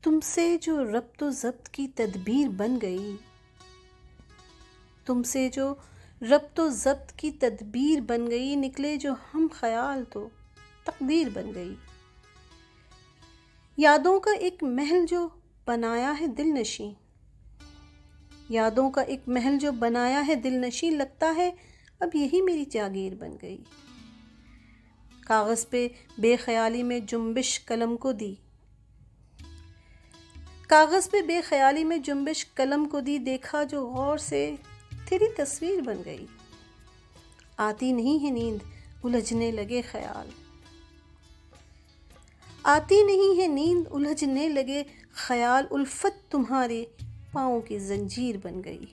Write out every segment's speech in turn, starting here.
تم سے جو ربط و ضبط کی تدبیر بن گئی، تم سے جو ربط و ضبط کی تدبیر بن گئی، نکلے جو ہم خیال تو تقدیر بن گئی۔ یادوں کا ایک محل جو بنایا ہے دل نشیں، یادوں کا ایک محل جو بنایا ہے دل نشیں، لگتا ہے اب یہی میری جاگیر بن گئی۔ کاغذ پہ بے خیالی میں جنبش قلم کو دی، کاغذ پہ بے خیالی میں جنبش قلم کو دی، دیکھا جو غور سے تیری تصویر بن گئی۔ آتی نہیں ہے نیند، الجھنے لگے خیال، آتی نہیں ہے نیند، الجھنے لگے خیال، الفت تمہارے پاؤں کی زنجیر بن گئی۔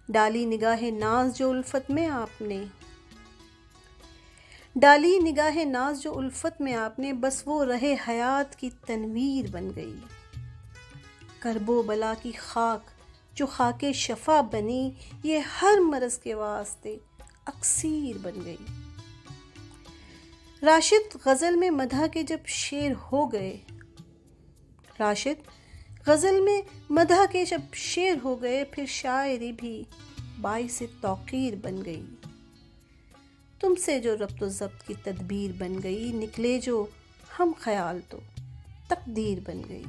ڈالی نگاہ ناز جو الفت میں آپ نے، ڈالی نگاہ ناز جو الفت میں آپ نے، بس وہ رہے حیات کی تنویر بن گئی۔ کرب و بلا کی خاک جو خاک شفا بنی، یہ ہر مرض کے واسطے اکسیر بن گئی۔ راشد غزل میں مدح کے جب شیر ہو گئے، راشد غزل میں مدح کے جب شیر ہو گئے، پھر شاعری بھی باعث توقیر بن گئی۔ تم سے جو ربط و ضبط کی تدبیر بن گئی، نکلے جو ہم خیال تو تقدیر بن گئی۔